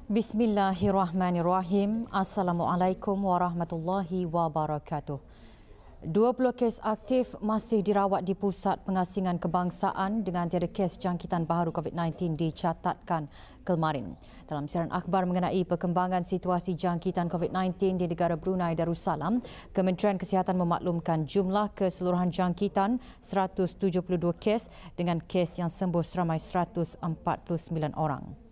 Bismillahirrahmanirrahim. Assalamualaikum warahmatullahi wabarakatuh. 20 kes aktif masih dirawat di Pusat Pengasingan Kebangsaan dengan tiada kes jangkitan baharu COVID-19 dicatatkan kemarin. Dalam siaran akhbar mengenai perkembangan situasi jangkitan COVID-19 di negara Brunei Darussalam, Kementerian Kesihatan memaklumkan jumlah keseluruhan jangkitan 172 kes dengan kes yang sembuh seramai 149 orang.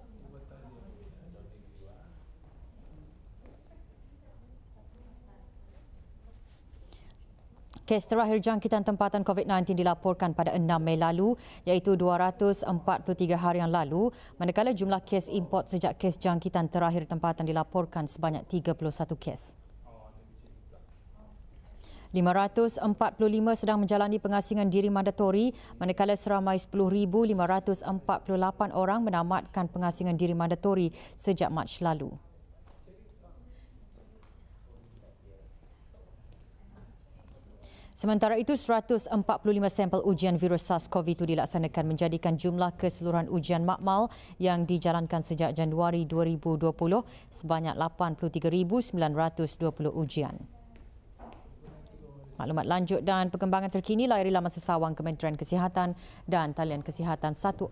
Kes terakhir jangkitan tempatan COVID-19 dilaporkan pada 6 Mei lalu iaitu 243 hari yang lalu, manakala jumlah kes import sejak kes jangkitan terakhir tempatan dilaporkan sebanyak 31 kes. 545 sedang menjalani pengasingan diri mandatori, manakala seramai 10,548 orang menamatkan pengasingan diri mandatori sejak Mac lalu. Sementara itu, 145 sampel ujian virus SARS-CoV-2 dilaksanakan menjadikan jumlah keseluruhan ujian makmal yang dijalankan sejak Januari 2020 sebanyak 83,920 ujian. Maklumat lanjut dan perkembangan terkini layari laman sesawang Kementerian Kesihatan dan talian Kesihatan 148.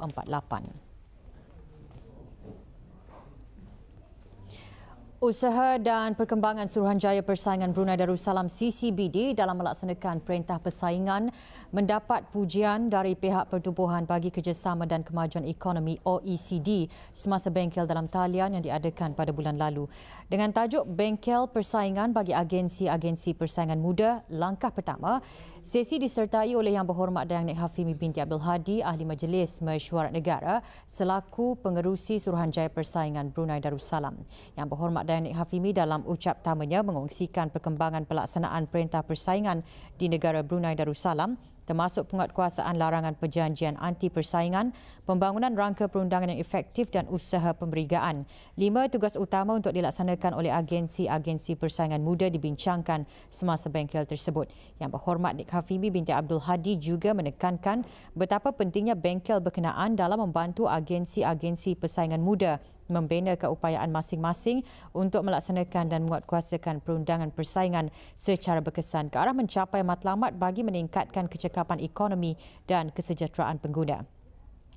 Usaha dan Perkembangan Suruhanjaya Persaingan Brunei Darussalam CCBD dalam melaksanakan Perintah Persaingan mendapat pujian dari pihak Pertubuhan bagi Kerjasama dan Kemajuan Ekonomi OECD semasa bengkel dalam talian yang diadakan pada bulan lalu. Dengan tajuk Bengkel Persaingan bagi Agensi-Agensi Persaingan Muda, langkah pertama, sesi disertai oleh Yang Berhormat Dayang Nik Hafimi binti Abdul Hadi, Ahli Majlis Mesyuarat Negara selaku Pengerusi Suruhanjaya Persaingan Brunei Darussalam. Yang Berhormat Dayang Nik Hafimi dalam ucap tamanya mengongsikan perkembangan pelaksanaan Perintah Persaingan di negara Brunei Darussalam, termasuk penguatkuasaan larangan perjanjian anti persaingan, pembangunan rangka perundangan yang efektif dan usaha pemberigaan. 5 tugas utama untuk dilaksanakan oleh agensi-agensi persaingan muda dibincangkan semasa bengkel tersebut. Yang Berhormat Nik Hafimi binti Abdul Hadi juga menekankan betapa pentingnya bengkel berkenaan dalam membantu agensi-agensi persaingan muda membina keupayaan masing-masing untuk melaksanakan dan menguatkuasakan perundangan persaingan secara berkesan ke arah mencapai matlamat bagi meningkatkan kecekapan ekonomi dan kesejahteraan pengguna.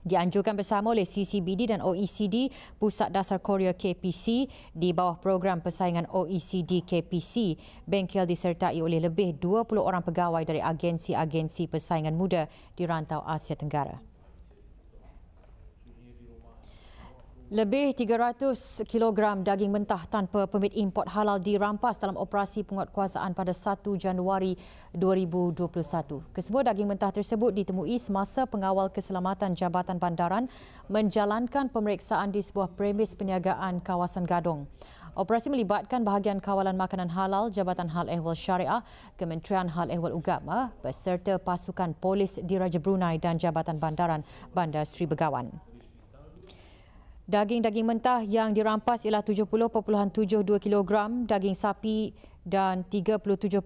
Dianjurkan bersama oleh CCBD dan OECD Pusat Dasar Korea KPC di bawah program persaingan OECD KPC, bengkel disertai oleh lebih 20 orang pegawai dari agensi-agensi persaingan muda di rantau Asia Tenggara. Lebih 300 kg daging mentah tanpa permit import halal dirampas dalam operasi penguatkuasaan pada 1 Januari 2021. Kesemua daging mentah tersebut ditemui semasa pengawal keselamatan Jabatan Bandaran menjalankan pemeriksaan di sebuah premis perniagaan kawasan Gadong. Operasi melibatkan bahagian kawalan makanan halal, Jabatan Hal Ehwal Syariah, Kementerian Hal Ehwal Ugama beserta pasukan polis Diraja Brunei dan Jabatan Bandaran Bandar Seri Begawan. Daging-daging mentah yang dirampas ialah 70.72 kg daging sapi dan 37.76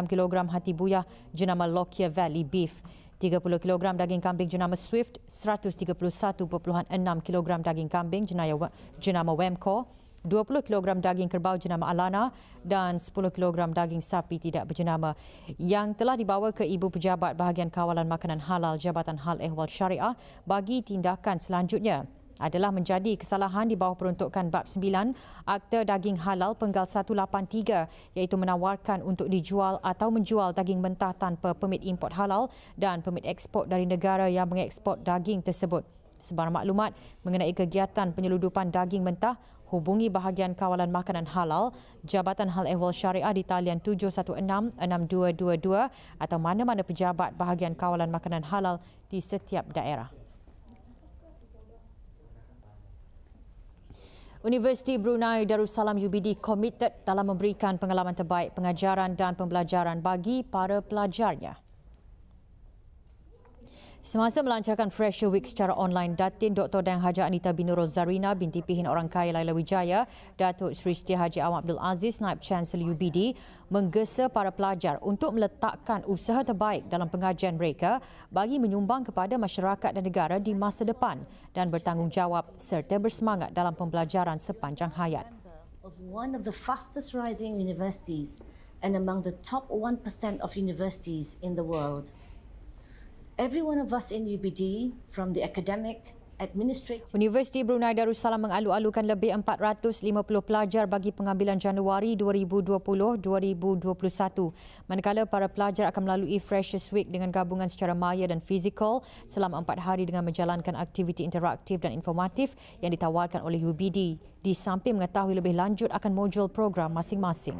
kg hati buyah jenama Lockyer Valley Beef, 30 kg daging kambing jenama Swift, 131.6 kg daging kambing jenama Wemco, 20 kg daging kerbau jenama Alana dan 10 kg daging sapi tidak berjenama yang telah dibawa ke Ibu Pejabat Bahagian Kawalan Makanan Halal Jabatan Hal Ehwal Syariah bagi tindakan selanjutnya. Adalah menjadi kesalahan di bawah peruntukan Bab 9 Akta Daging Halal Penggal 183 iaitu menawarkan untuk dijual atau menjual daging mentah tanpa permit import halal dan permit ekspor dari negara yang mengekspor daging tersebut. Sebarang maklumat mengenai kegiatan penyeludupan daging mentah, hubungi bahagian kawalan makanan halal Jabatan Hal Ehwal Syariah di talian 716-6222 atau mana-mana pejabat bahagian kawalan makanan halal di setiap daerah. Universiti Brunei Darussalam UBD komited dalam memberikan pengalaman terbaik pengajaran dan pembelajaran bagi para pelajarnya. Semasa melancarkan Fresher Week secara online, Datin Dr. Dang Haji Anita Binurul Zarina binti Pihin Orang Kaya Laila Wijaya, Datuk Seri Setia Haji Awang Abdul Aziz, Naib Chancellor UBD, menggesa para pelajar untuk meletakkan usaha terbaik dalam pengajian mereka bagi menyumbang kepada masyarakat dan negara di masa depan dan bertanggungjawab serta bersemangat dalam pembelajaran sepanjang hayat. Of one of the fastest rising universities and among the top 1% of universities in the world. Every one of us in UBD, from the academic, administrative... Universiti Brunei Darussalam mengalu-alukan lebih 450 pelajar bagi pengambilan Januari 2020-2021. Manakala para pelajar akan melalui Freshers Week dengan gabungan secara maya dan fizikal selama 4 hari dengan menjalankan aktiviti interaktif dan informatif yang ditawarkan oleh UBD, di samping mengetahui lebih lanjut akan modul program masing-masing.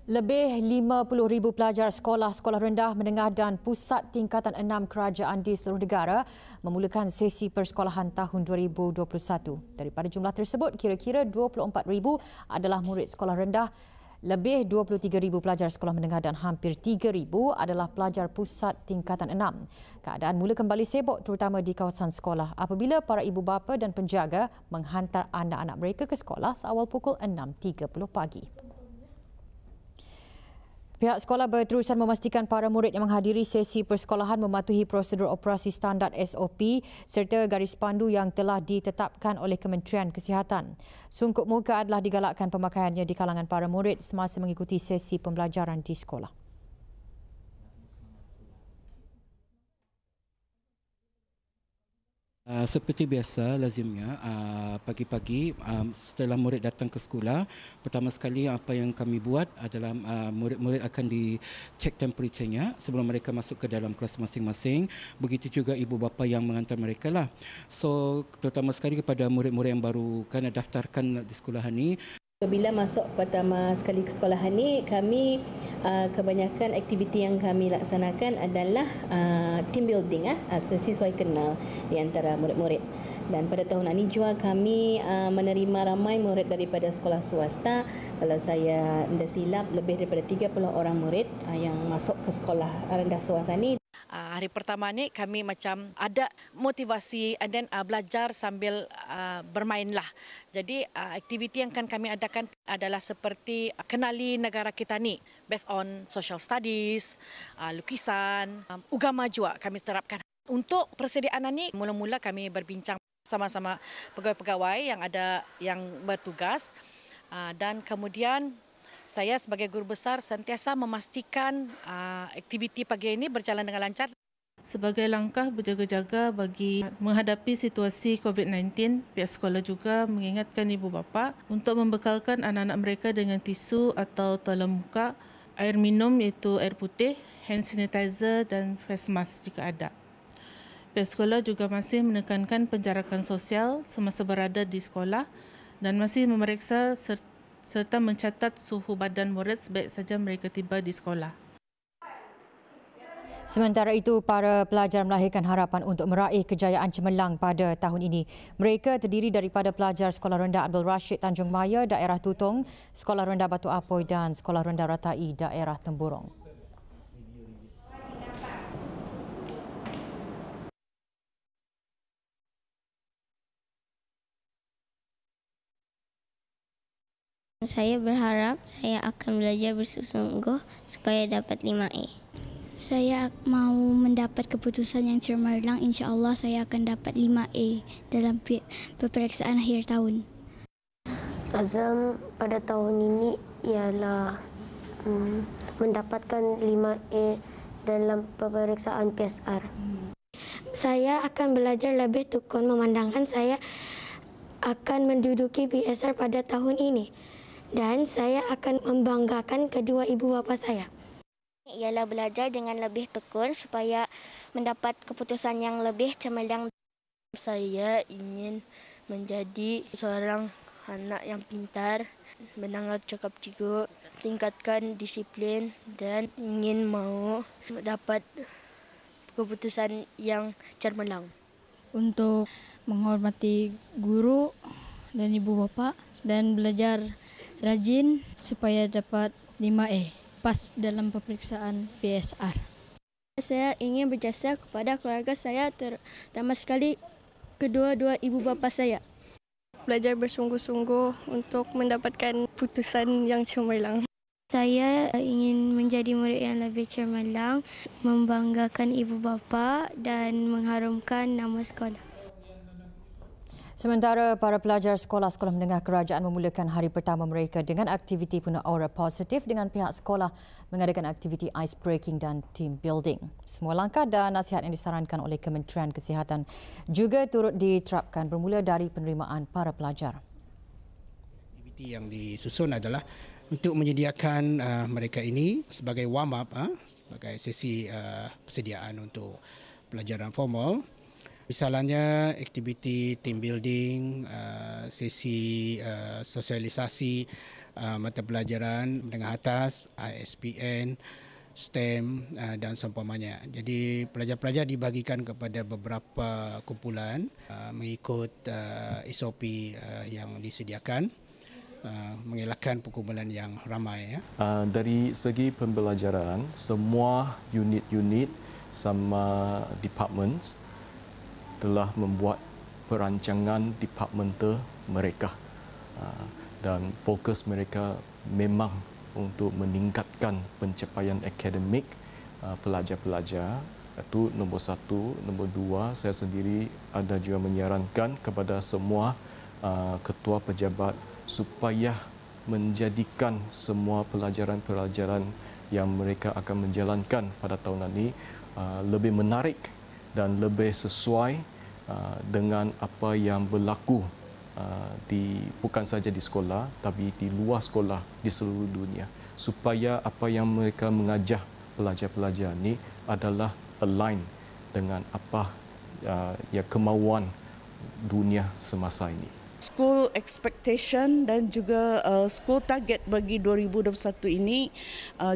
Lebih 50,000 pelajar sekolah-sekolah rendah, menengah dan pusat tingkatan 6 kerajaan di seluruh negara memulakan sesi persekolahan tahun 2021. Daripada jumlah tersebut, kira-kira 24,000 adalah murid sekolah rendah, lebih 23,000 pelajar sekolah menengah dan hampir 3,000 adalah pelajar pusat tingkatan 6. Keadaan mula kembali sibuk terutama di kawasan sekolah apabila para ibu bapa dan penjaga menghantar anak-anak mereka ke sekolah seawal pukul 6.30 pagi. Pihak sekolah berterusan memastikan para murid yang menghadiri sesi persekolahan mematuhi prosedur operasi standard SOP serta garis pandu yang telah ditetapkan oleh Kementerian Kesihatan. Sungkup muka adalah digalakkan pemakaiannya di kalangan para murid semasa mengikuti sesi pembelajaran di sekolah. Seperti biasa lazimnya pagi-pagi setelah murid datang ke sekolah, pertama sekali apa yang kami buat adalah murid-murid akan dicek temperaturenya sebelum mereka masuk ke dalam kelas masing-masing. Begitu juga ibu bapa yang mengantar mereka lah. So terutama sekali kepada murid-murid yang baru kena daftarkan di sekolahan ini. Apabila masuk pertama sekali ke sekolahan ni, kami kebanyakan aktiviti yang kami laksanakan adalah team building, sesuai kenal di antara murid-murid. Dan pada tahun ini juga kami menerima ramai murid daripada sekolah swasta. Kalau saya tidak silap, lebih daripada 30 orang murid yang masuk ke sekolah rendah swasta ni. Hari pertama ni kami macam ada motivasi dan belajar sambil bermainlah. Jadi aktiviti yang akan kami adakan adalah seperti kenali negara kita ni based on social studies, lukisan, agama juga kami terapkan. Untuk persediaan ni mula-mula kami berbincang sama-sama pegawai-pegawai yang bertugas dan kemudian saya sebagai guru besar sentiasa memastikan aktiviti pagi ini berjalan dengan lancar. Sebagai langkah berjaga-jaga bagi menghadapi situasi COVID-19, pihak sekolah juga mengingatkan ibu bapa untuk membekalkan anak-anak mereka dengan tisu atau toilet muka, air minum iaitu air putih, hand sanitizer dan face mask jika ada. Pihak sekolah juga masih menekankan penjarakan sosial semasa berada di sekolah dan masih memeriksa serta mencatat suhu badan murid sebaik saja mereka tiba di sekolah. Sementara itu, para pelajar melahirkan harapan untuk meraih kejayaan cemerlang pada tahun ini. Mereka terdiri daripada pelajar Sekolah Rendah Abdul Rashid Tanjung Maya, Daerah Tutong, Sekolah Rendah Batu Apoy dan Sekolah Rendah Ratai, Daerah Temburong. Saya berharap saya akan belajar bersungguh-sungguh supaya dapat 5A. Saya mau mendapat keputusan yang cemerlang. InsyaAllah saya akan dapat 5A dalam peperiksaan akhir tahun. Azam pada tahun ini ialah mendapatkan 5A dalam peperiksaan PSR. Saya akan belajar lebih tekun memandangkan saya akan menduduki PSR pada tahun ini. Dan saya akan membanggakan kedua ibu bapa saya. Ialah belajar dengan lebih tekun supaya mendapat keputusan yang lebih cemerlang. Saya ingin menjadi seorang anak yang pintar, mendengar cakap cikgu, tingkatkan disiplin dan ingin mau dapat keputusan yang cemerlang. Untuk menghormati guru dan ibu bapa dan belajar rajin supaya dapat 5A, pas dalam peperiksaan PSR. Saya ingin berjasa kepada keluarga saya, terutama sekali kedua-dua ibu bapa saya. Belajar bersungguh-sungguh untuk mendapatkan putusan yang cemerlang. Saya ingin menjadi murid yang lebih cemerlang, membanggakan ibu bapa dan mengharumkan nama sekolah. Sementara para pelajar sekolah-sekolah menengah kerajaan memulakan hari pertama mereka dengan aktiviti penuh aura positif dengan pihak sekolah mengadakan aktiviti ice breaking dan team building. Semua langkah dan nasihat yang disarankan oleh Kementerian Kesihatan juga turut diterapkan bermula dari penerimaan para pelajar. Aktiviti yang disusun adalah untuk menyediakan mereka ini sebagai warm up, sebagai sesi persediaan untuk pelajaran formal. Misalnya aktiviti team building, sesi sosialisasi mata pelajaran menengah atas, ISPN, STEM dan seumpamanya. Jadi pelajar-pelajar dibagikan kepada beberapa kumpulan mengikut SOP yang disediakan, mengelakkan perkumpulan yang ramai. Dari segi pembelajaran, semua unit-unit sama departments telah membuat perancangan departmental mereka dan fokus mereka memang untuk meningkatkan pencapaian akademik pelajar-pelajar. Itu nombor satu. Nombor dua, saya sendiri ada juga menyarankan kepada semua ketua pejabat supaya menjadikan semua pelajaran-pelajaran yang mereka akan menjalankan pada tahun ini lebih menarik dan lebih sesuai dengan apa yang berlaku bukan saja di sekolah tapi di luar sekolah di seluruh dunia, supaya apa yang mereka mengajar pelajar-pelajar ini adalah align dengan apa kemauan dunia semasa ini. School expectation dan juga school target bagi 2021 ini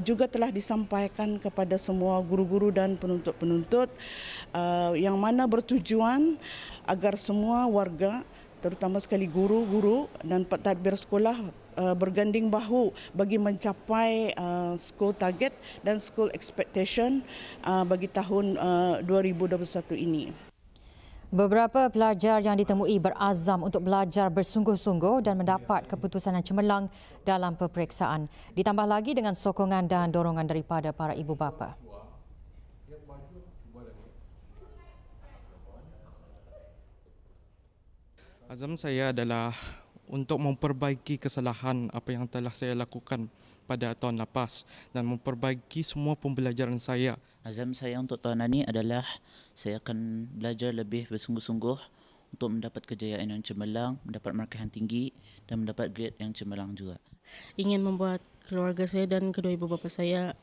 juga telah disampaikan kepada semua guru-guru dan penuntut-penuntut yang mana bertujuan agar semua warga, terutama sekali guru-guru dan pentadbir sekolah berganding bahu bagi mencapai school target dan school expectation bagi tahun 2021 ini. Beberapa pelajar yang ditemui berazam untuk belajar bersungguh-sungguh dan mendapat keputusan yang cemerlang dalam peperiksaan. Ditambah lagi dengan sokongan dan dorongan daripada para ibu bapa. Azam saya adalah untuk memperbaiki kesalahan apa yang telah saya lakukan pada tahun lepas dan memperbaiki semua pembelajaran saya. Azam saya untuk tahun ini adalah saya akan belajar lebih bersungguh-sungguh untuk mendapat kejayaan yang cemerlang, mendapat markah yang tinggi dan mendapat grade yang cemerlang juga. Ingin membuat keluarga saya dan kedua ibu bapa saya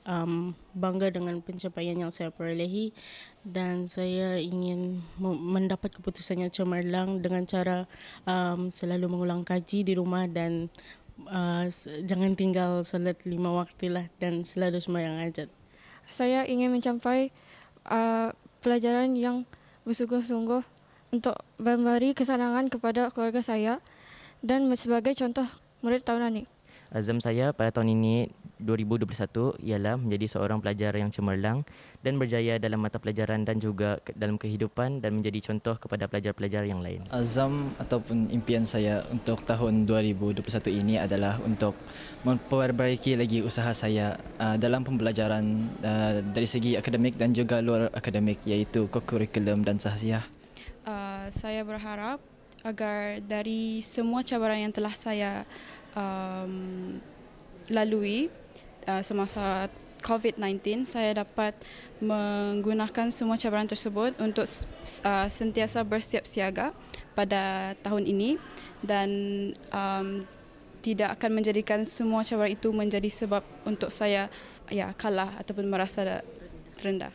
bangga dengan pencapaian yang saya perolehi, dan saya ingin mendapat keputusan yang cemerlang dengan cara selalu mengulang kaji di rumah dan jangan tinggal solat 5 waktu lah dan selalu sembahyang hajat. Saya ingin mencapai pelajaran yang bersungguh-sungguh untuk memberi kesenangan kepada keluarga saya dan sebagai contoh murid tahun ini. Azam saya pada tahun ini 2021 ialah menjadi seorang pelajar yang cemerlang dan berjaya dalam mata pelajaran dan juga dalam kehidupan dan menjadi contoh kepada pelajar-pelajar yang lain. Azam ataupun impian saya untuk tahun 2021 ini adalah untuk memperbaiki lagi usaha saya dalam pembelajaran dari segi akademik dan juga luar akademik, iaitu kurikulum dan sahsiah. Saya berharap agar dari semua cabaran yang telah saya lalui semasa COVID-19, saya dapat menggunakan semua cabaran tersebut untuk sentiasa bersiap siaga pada tahun ini dan tidak akan menjadikan semua cabaran itu menjadi sebab untuk saya kalah ataupun merasa rendah.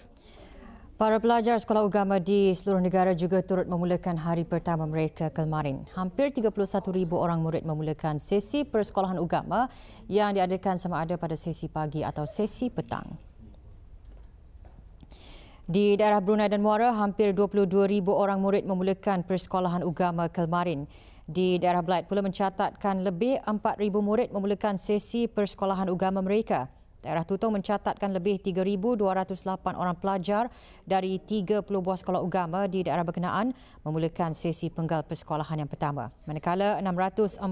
Para pelajar sekolah agama di seluruh negara juga turut memulakan hari pertama mereka kemarin. Hampir 31,000 orang murid memulakan sesi persekolahan agama yang diadakan sama ada pada sesi pagi atau sesi petang. Di daerah Brunei dan Muara, hampir 22,000 orang murid memulakan persekolahan agama kemarin. di daerah Belait pula mencatatkan lebih 4,000 murid memulakan sesi persekolahan agama mereka. Daerah Tutong mencatatkan lebih 3,208 orang pelajar dari 30 buah sekolah agama di daerah berkenaan memulakan sesi penggal persekolahan yang pertama. Manakala 641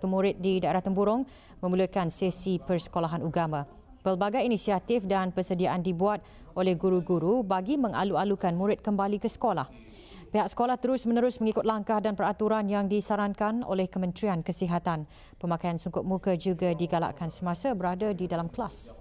murid di daerah Temburong memulakan sesi persekolahan agama. Pelbagai inisiatif dan persediaan dibuat oleh guru-guru bagi mengalu-alukan murid kembali ke sekolah. Pihak sekolah terus-menerus mengikut langkah dan peraturan yang disarankan oleh Kementerian Kesihatan. Pemakaian sungkup muka juga digalakkan semasa berada di dalam kelas.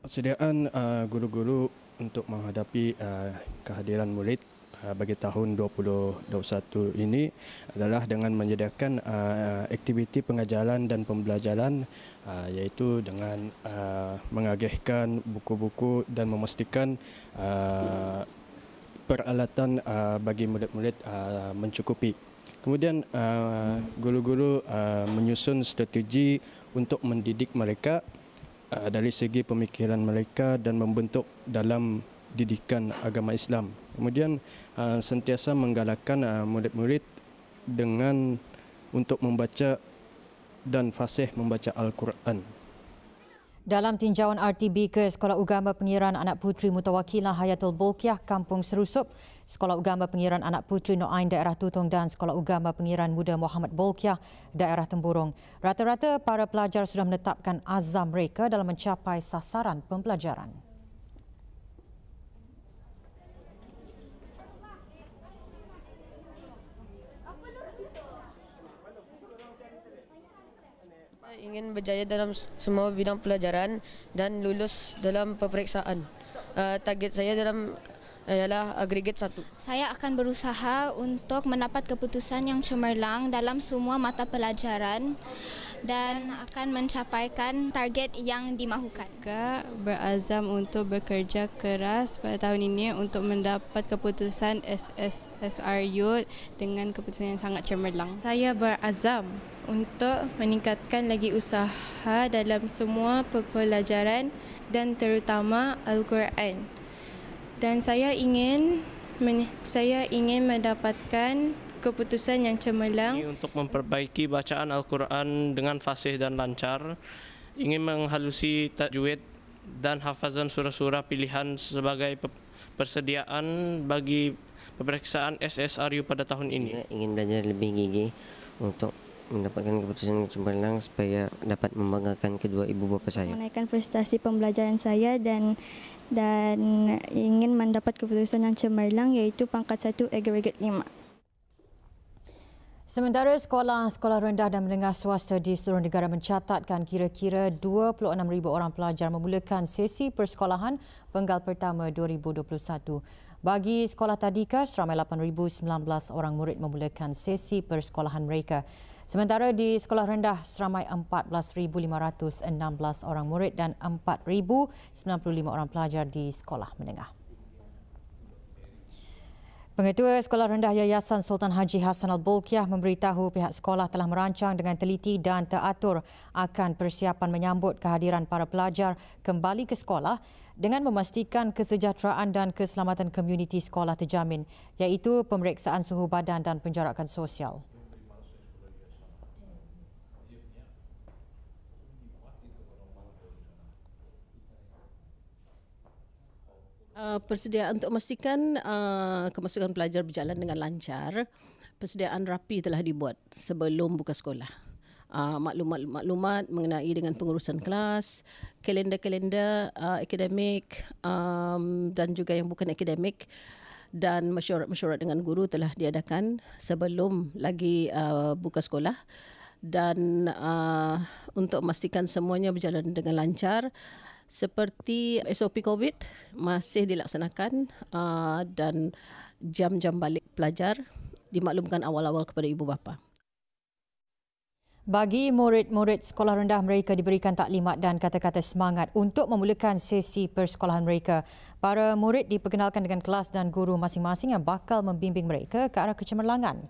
Persediaan guru-guru untuk menghadapi kehadiran murid bagi tahun 2021 ini adalah dengan menyediakan aktiviti pengajaran dan pembelajaran iaitu dengan mengagihkan buku-buku dan memastikan peralatan bagi murid-murid mencukupi. Kemudian guru-guru menyusun strategi untuk mendidik mereka dari segi pemikiran mereka dan membentuk dalam didikan agama Islam. Kemudian sentiasa menggalakkan murid-murid dengan untuk membaca dan fasih membaca Al-Quran. Dalam tinjauan RTB ke Sekolah Ugama Pengiran Anak Puteri Mutawakilah Hayatul Bolkiah, Kampung Serusup, Sekolah Ugama Pengiran Anak Puteri Noain, Daerah Tutong dan Sekolah Ugama Pengiran Muda Muhammad Bolkiah, Daerah Temburong. Rata-rata para pelajar sudah menetapkan azam mereka dalam mencapai sasaran pembelajaran. Ingin berjaya dalam semua bidang pelajaran dan lulus dalam peperiksaan. Target saya dalam ialah agregat 1. Saya akan berusaha untuk mendapat keputusan yang cemerlang dalam semua mata pelajaran dan akan mencapaikan target yang dimahukan. Juga berazam untuk bekerja keras pada tahun ini untuk mendapat keputusan SSSRU dengan keputusan yang sangat cemerlang. Saya berazam untuk meningkatkan lagi usaha dalam semua pembelajaran dan terutama Al-Quran. Dan saya ingin mendapatkan keputusan yang cemerlang untuk memperbaiki bacaan Al-Quran dengan fasih dan lancar, ingin menghalusi tajwid dan hafazan surah-surah pilihan sebagai persediaan bagi peperiksaan SSRU pada tahun ini. Ingin belajar lebih gigih untuk mendapatkan keputusan yang cemerlang supaya dapat membanggakan kedua ibu bapa saya. Menaikkan prestasi pembelajaran saya dan ingin mendapat keputusan yang cemerlang iaitu pangkat 1 agregat 5. Sementara sekolah-sekolah rendah dan menengah swasta di seluruh negara mencatatkan kira-kira 26,000 orang pelajar memulakan sesi persekolahan penggal pertama 2021. Bagi sekolah tadika, seramai 8,019 orang murid memulakan sesi persekolahan mereka. Sementara di sekolah rendah, seramai 14,516 orang murid dan 4,095 orang pelajar di sekolah menengah. Pengetua Sekolah Rendah Yayasan Sultan Haji Hassan Al-Bolkiah memberitahu pihak sekolah telah merancang dengan teliti dan teratur akan persiapan menyambut kehadiran para pelajar kembali ke sekolah dengan memastikan kesejahteraan dan keselamatan komuniti sekolah terjamin, iaitu pemeriksaan suhu badan dan penjarakan sosial. Persediaan untuk memastikan kemasukan pelajar berjalan dengan lancar, persediaan rapi telah dibuat sebelum buka sekolah. Maklumat mengenai dengan pengurusan kelas, kalender-kalender akademik dan juga yang bukan akademik dan mesyuarat dengan guru telah diadakan sebelum lagi buka sekolah. Dan untuk memastikan semuanya berjalan dengan lancar, seperti SOP COVID masih dilaksanakan dan jam-jam balik pelajar dimaklumkan awal-awal kepada ibu bapa. Bagi murid-murid sekolah rendah, mereka diberikan taklimat dan kata-kata semangat untuk memulakan sesi persekolahan mereka. Para murid diperkenalkan dengan kelas dan guru masing-masing yang bakal membimbing mereka ke arah kecemerlangan.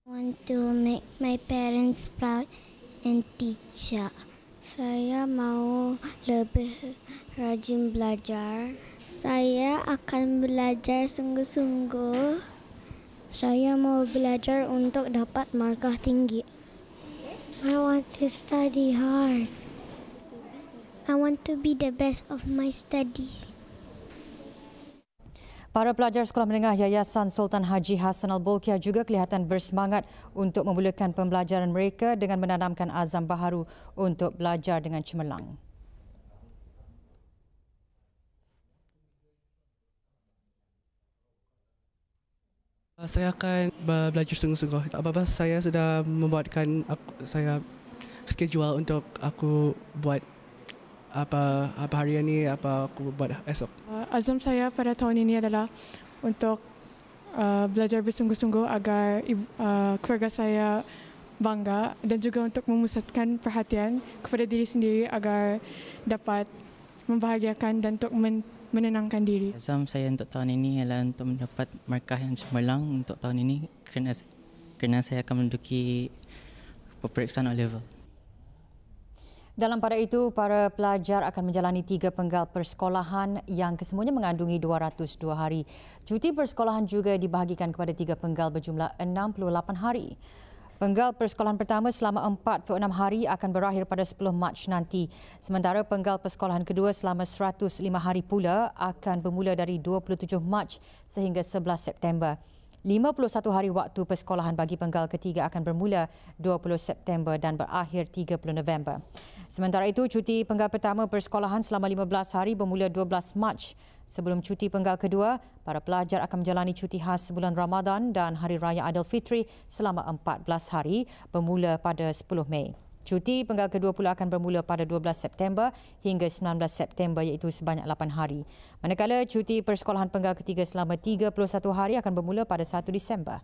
I want to make my parents proud and teacher. Saya mau lebih rajin belajar. Saya akan belajar sungguh-sungguh. Saya mau belajar untuk dapat markah tinggi. I want to study hard. I want to be the best of my studies. Para pelajar sekolah menengah Yayasan Sultan Haji Hassan Al-Bolkiah juga kelihatan bersemangat untuk memulakan pembelajaran mereka dengan menanamkan azam baharu untuk belajar dengan cemerlang. Saya akan belajar sungguh-sungguh. Bapa saya sudah membuatkan saya schedule untuk aku buat apa hari ini, apa aku buat esok. Azam saya pada tahun ini adalah untuk belajar bersungguh-sungguh agar keluarga saya bangga dan juga untuk memusatkan perhatian kepada diri sendiri agar dapat membahagiakan dan untuk menenangkan diri. Azam saya untuk tahun ini ialah untuk mendapat markah yang cemerlang untuk tahun ini kerana saya akan menduduki peperiksaan O-level. Dalam pada itu, para pelajar akan menjalani 3 penggal persekolahan yang kesemuanya mengandungi 202 hari. Cuti persekolahan juga dibahagikan kepada 3 penggal berjumlah 68 hari. Penggal persekolahan pertama selama 46 hari akan berakhir pada 10 Mac nanti. Sementara penggal persekolahan kedua selama 105 hari pula akan bermula dari 27 Mac sehingga 11 September. 51 hari waktu persekolahan bagi penggal ketiga akan bermula 20 September dan berakhir 30 November. Sementara itu, cuti penggal pertama persekolahan selama 15 hari bermula 12 Mac. Sebelum cuti penggal kedua, para pelajar akan menjalani cuti khas bulan Ramadan dan Hari Raya Aidilfitri selama 14 hari bermula pada 10 Mei. Cuti penggal kedua pula akan bermula pada 12 September hingga 19 September iaitu sebanyak 8 hari. Manakala cuti persekolahan penggal ketiga selama 31 hari akan bermula pada 1 Disember.